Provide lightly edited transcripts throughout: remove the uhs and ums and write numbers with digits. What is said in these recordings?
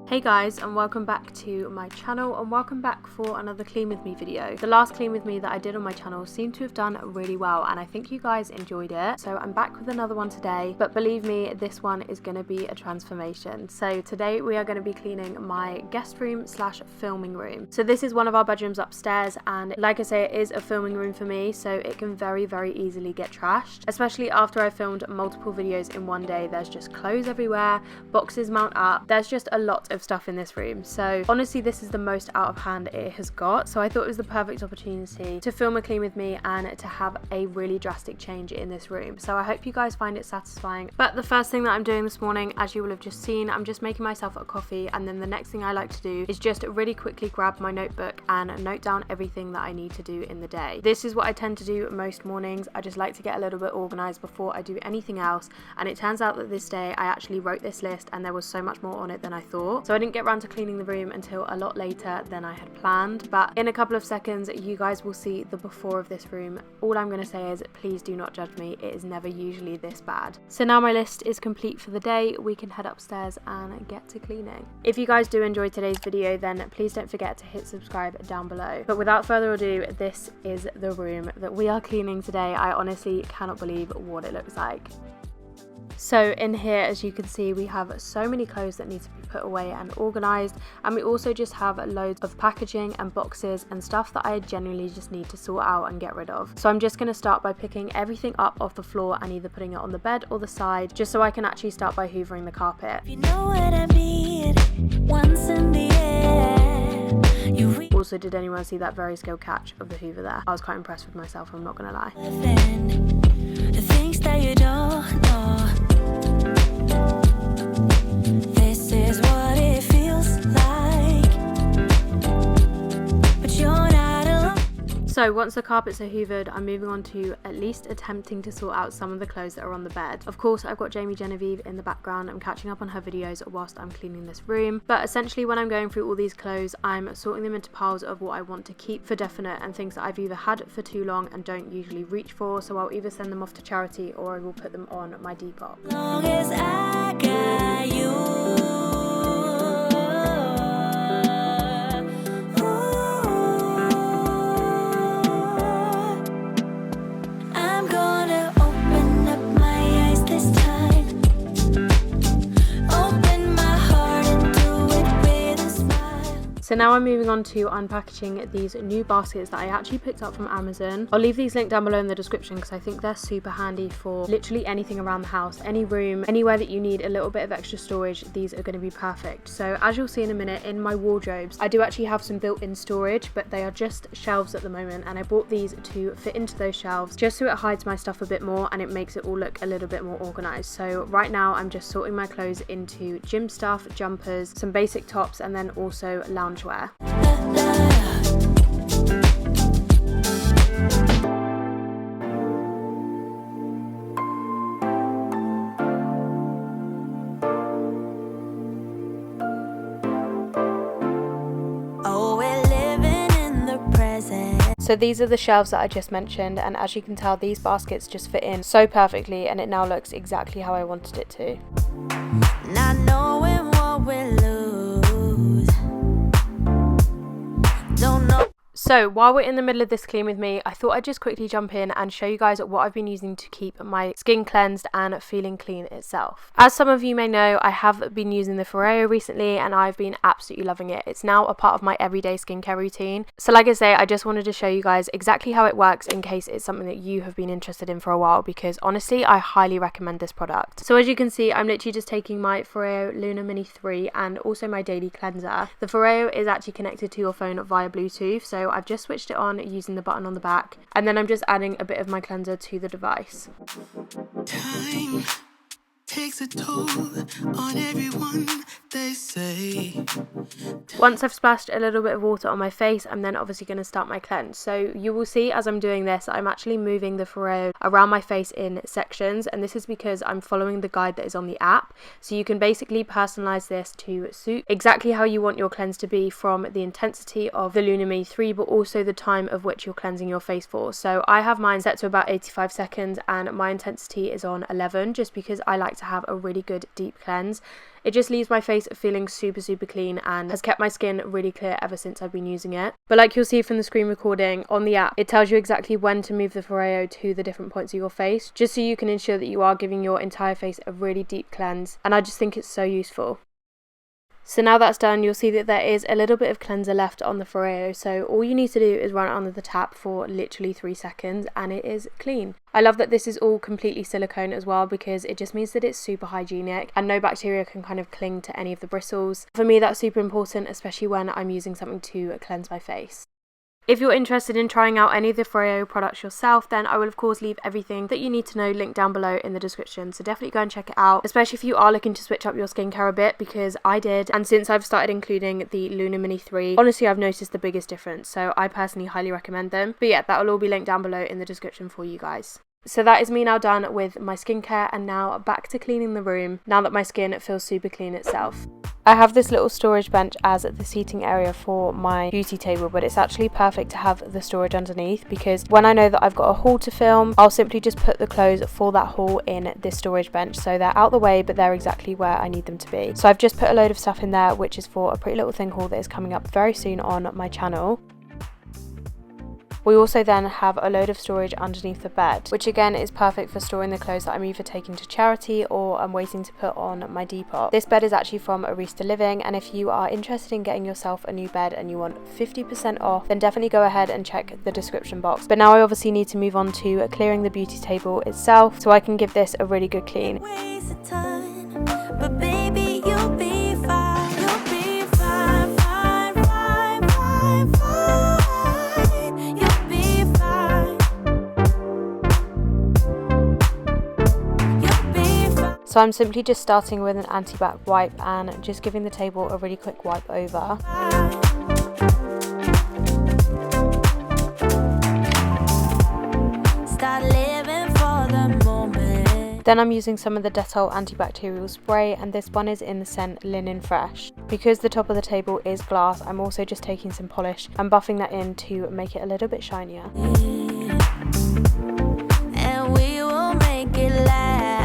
Hey guys, and welcome back to my channel, and welcome back for another clean with me video. The last clean with me that I did on my channel seemed to have done really well, and I think you guys enjoyed it, so I'm back with another one today. But believe me, this one is going to be a transformation. So today we are going to be cleaning my guest room slash filming room. So this is one of our bedrooms upstairs, and like I say, it is a filming room for me, so it can very easily get trashed, especially after I filmed multiple videos in one day. There's just clothes everywhere, boxes mount up, there's just a lot of stuff in this room. So honestly, this is the most out of hand it has got, so I thought it was the perfect opportunity to film a clean with me and to have a really drastic change in this room. So I hope you guys find it satisfying. But the first thing that I'm doing this morning, as you will have just seen, I'm just making myself a coffee, and then the next thing I like to do is just really quickly grab my notebook and note down everything that I need to do in the day. This is what I tend to do most mornings. I just like to get a little bit organized before I do anything else, and it turns out that this day I actually wrote this list and there was so much more on it than I thought. So I didn't get around to cleaning the room until a lot later than I had planned, but in a couple of seconds you guys will see the before of this room. All I'm going to say is please do not judge me, it is never usually this bad. So now my list is complete for the day, we can head upstairs and get to cleaning. If you guys do enjoy today's video, then please don't forget to hit subscribe down below. But without further ado, this is the room that we are cleaning today. I honestly cannot believe what it looks like. So in here, as you can see, we have so many clothes that need to be put away and organised, and we also just have loads of packaging and boxes and stuff that I genuinely just need to sort out and get rid of. So I'm just going to start by picking everything up off the floor and either putting it on the bed or the side, just so I can actually start by hoovering the carpet. You know what I mean? Once in the air. Also, did anyone see that very skilled catch of the hoover there? I was quite impressed with myself, I'm not going to lie. The things that you don't know. This is what it feels like. But you're not alone. So once the carpets are hoovered, I'm moving on to at least attempting to sort out some of the clothes that are on the bed. Of course, I've got Jamie Genevieve in the background. I'm catching up on her videos whilst I'm cleaning this room. But essentially, when I'm going through all these clothes, I'm sorting them into piles of what I want to keep for definite and things that I've either had for too long and don't usually reach for. So I'll either send them off to charity or I will put them on my Depop. Long as I got you. So now I'm moving on to unpackaging these new baskets that I actually picked up from Amazon. I'll leave these linked down below in the description because I think they're super handy for literally anything around the house, any room, anywhere that you need a little bit of extra storage. These are going to be perfect. So as you'll see in a minute, in my wardrobes, I do actually have some built-in storage, but they are just shelves at the moment, and I bought these to fit into those shelves just so it hides my stuff a bit more and it makes it all look a little bit more organized. So right now I'm just sorting my clothes into gym stuff, jumpers, some basic tops, and then also loungewear. Oh, we're living in the present. So these are the shelves that I just mentioned, and as you can tell, these baskets just fit in so perfectly, and it now looks exactly how I wanted it to. Not knowing what we'll lose. Don't know. So while we're in the middle of this clean with me, I thought I'd just quickly jump in and show you guys what I've been using to keep my skin cleansed and feeling clean itself. As some of you may know, I have been using the FOREO recently and I've been absolutely loving it. It's now a part of my everyday skincare routine. So like I say, I just wanted to show you guys exactly how it works in case it's something that you have been interested in for a while, because honestly, I highly recommend this product. So as you can see, I'm literally just taking my FOREO Luna Mini 3 and also my daily cleanser. The FOREO is actually connected to your phone via Bluetooth, so I've just switched it on using the button on the back, and then I'm just adding a bit of my cleanser to the device. Time takes a toll on everyone they say. Once I've splashed a little bit of water on my face, I'm then obviously going to start my cleanse. So you will see as I'm doing this, I'm actually moving the FOREO around my face in sections, and this is because I'm following the guide that is on the app. So you can basically personalize this to suit exactly how you want your cleanse to be, from the intensity of the Lunar Mini 3, but also the time of which you're cleansing your face for. So I have mine set to about 85 seconds and my intensity is on 11, just because I like to have a really good deep cleanse. It just leaves my face feeling super clean and has kept my skin really clear ever since I've been using it. But like you'll see from the screen recording on the app, it tells you exactly when to move the FOREO to the different points of your face, just so you can ensure that you are giving your entire face a really deep cleanse, and I just think it's so useful. So now that's done, you'll see that there is a little bit of cleanser left on the FOREO, so all you need to do is run it under the tap for literally 3 seconds and it is clean. I love that this is all completely silicone as well, because it just means that it's super hygienic and no bacteria can kind of cling to any of the bristles. For me, that's super important, especially when I'm using something to cleanse my face. If you're interested in trying out any of the FOREO products yourself, then I will of course leave everything that you need to know linked down below in the description, so definitely go and check it out, especially if you are looking to switch up your skincare a bit, because I did, and since I've started including the Lunar Mini 3, honestly I've noticed the biggest difference, so I personally highly recommend them. But yeah, that will all be linked down below in the description for you guys. So that is me now done with my skincare, and now back to cleaning the room now that my skin feels super clean itself. I have this little storage bench as the seating area for my beauty table, but it's actually perfect to have the storage underneath, because when I know that I've got a haul to film, I'll simply just put the clothes for that haul in this storage bench, so they're out the way but they're exactly where I need them to be. So I've just put a load of stuff in there, which is for a Pretty Little Thing haul that is coming up very soon on my channel. We also then have a load of storage underneath the bed, which again is perfect for storing the clothes that I'm either taking to charity or I'm waiting to put on my Depop. This bed is actually from Arista Living, and if you are interested in getting yourself a new bed and you want 50% off, then definitely go ahead and check the description box. But now I obviously need to move on to clearing the beauty table itself, so I can give this a really good clean. Waste of time, but baby, you'll be fine. You'll be fine, fine, fine, fine, fine. You'll be fine. You'll be fine. So I'm simply just starting with an anti-bac wipe and just giving the table a really quick wipe over. Start living for the moment. Then I'm using some of the Dettol antibacterial spray, and this one is in the scent Linen Fresh. Because the top of the table is glass, I'm also just taking some polish and buffing that in to make it a little bit shinier. And we will make it last.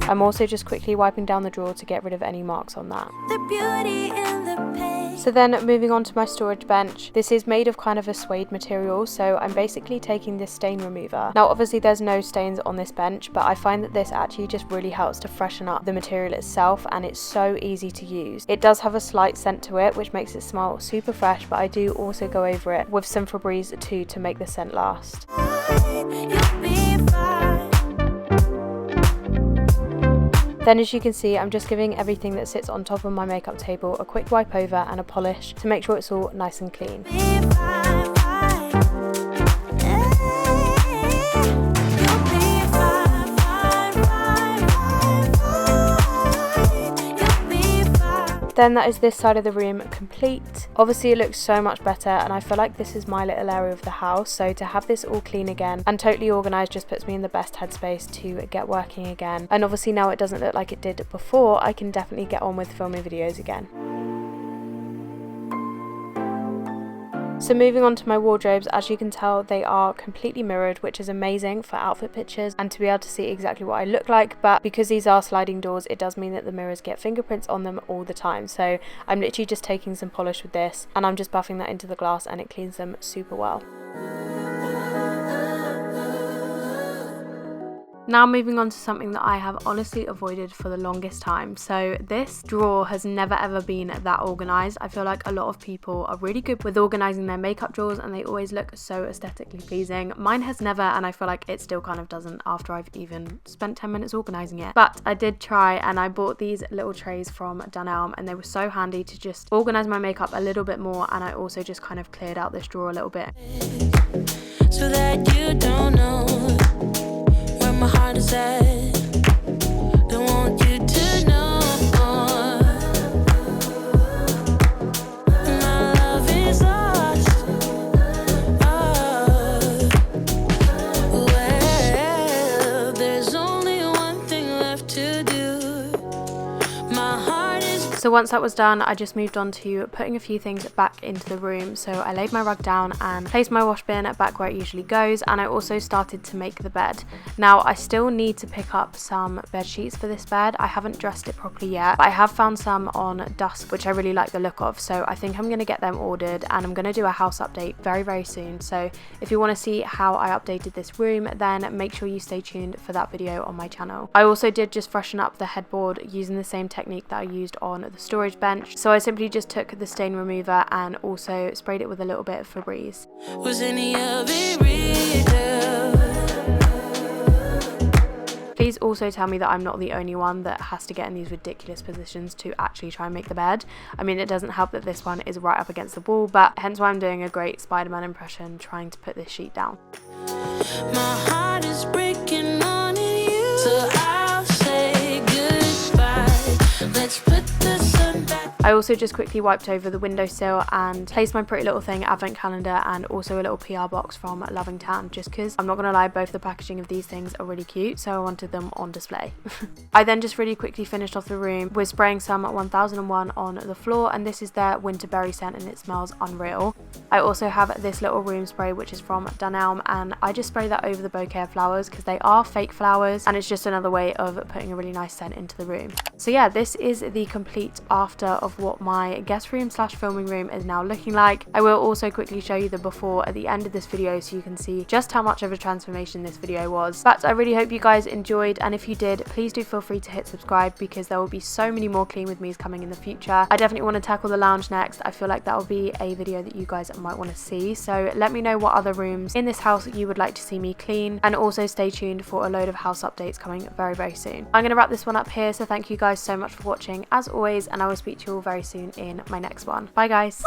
I'm also just quickly wiping down the drawer to get rid of any marks on that. The beauty in the pain. So then moving on to my storage bench. This is made of kind of a suede material, so I'm basically taking this stain remover. Now obviously there's no stains on this bench, but I find that this actually just really helps to freshen up the material itself, and it's so easy to use. It does have a slight scent to it, which makes it smell super fresh, but I do also go over it with some Febreze too to make the scent last. You'll be fine. Then as you can see, I'm just giving everything that sits on top of my makeup table a quick wipe over and a polish to make sure it's all nice and clean. Be fine, fine. You'll be fine, fine, fine, fine, fine. You'll be fine. Then that is this side of the room complete. Obviously it looks so much better, and I feel like this is my little area of the house, so to have this all clean again and totally organised just puts me in the best headspace to get working again. And obviously now it doesn't look like it did before, I can definitely get on with filming videos again. So moving on to my wardrobes, as you can tell they are completely mirrored, which is amazing for outfit pictures and to be able to see exactly what I look like, but because these are sliding doors, it does mean that the mirrors get fingerprints on them all the time. So I'm literally just taking some polish with this and I'm just buffing that into the glass and it cleans them super well. Now moving on to something that I have honestly avoided for the longest time. So this drawer has never ever been that organised. I feel like a lot of people are really good with organising their makeup drawers and they always look so aesthetically pleasing. Mine has never, and I feel like it still kind of doesn't after I've even spent 10 minutes organising it. But I did try, and I bought these little trays from Diane, and they were so handy to just organise my makeup a little bit more, and I also just kind of cleared out this drawer a little bit. So that you don't know my heart is at. Don't want you to know. So once that was done, I just moved on to putting a few things back into the room. So I laid my rug down and placed my wash bin back where it usually goes, and I also started to make the bed. Now I still need to pick up some bed sheets for this bed. I haven't dressed it properly yet, but I have found some on Dusk which I really like the look of, so I think I'm going to get them ordered, and I'm going to do a house update very soon. So if you want to see how I updated this room, then make sure you stay tuned for that video on my channel. I also did just freshen up the headboard using the same technique that I used on the storage bench. So I simply just took the stain remover and also sprayed it with a little bit of Febreze. Was any of it real? Please also tell me that I'm not the only one that has to get in these ridiculous positions to actually try and make the bed. I mean, it doesn't help that this one is right up against the wall, but hence why I'm doing a great Spider-Man impression trying to put this sheet down. My heart is breaking on you, so I'll say goodbye. Let's put the sun back. I also just quickly wiped over the windowsill and placed my Pretty Little Thing advent calendar and also a little PR box from Loving Tan, just because I'm not going to lie, both the packaging of these things are really cute, so I wanted them on display. I then just really quickly finished off the room with spraying some 1001 on the floor, and this is their winter berry scent and it smells unreal. I also have this little room spray which is from Diane, and I just spray that over the bouquet of flowers because they are fake flowers, and it's just another way of putting a really nice scent into the room. So yeah, this is the complete after of what my guest room / filming room is now looking like. I will also quickly show you the before at the end of this video so you can see just how much of a transformation this video was. But I really hope you guys enjoyed, and if you did, please do feel free to hit subscribe because there will be so many more clean with me's coming in the future. I definitely want to tackle the lounge next. I feel like that will be a video that you guys might want to see, so let me know what other rooms in this house you would like to see me clean, and also stay tuned for a load of house updates coming very soon. I'm going to wrap this one up here, so thank you guys so much for watching as always, and I will speak to you all very soon in my next one. Bye guys.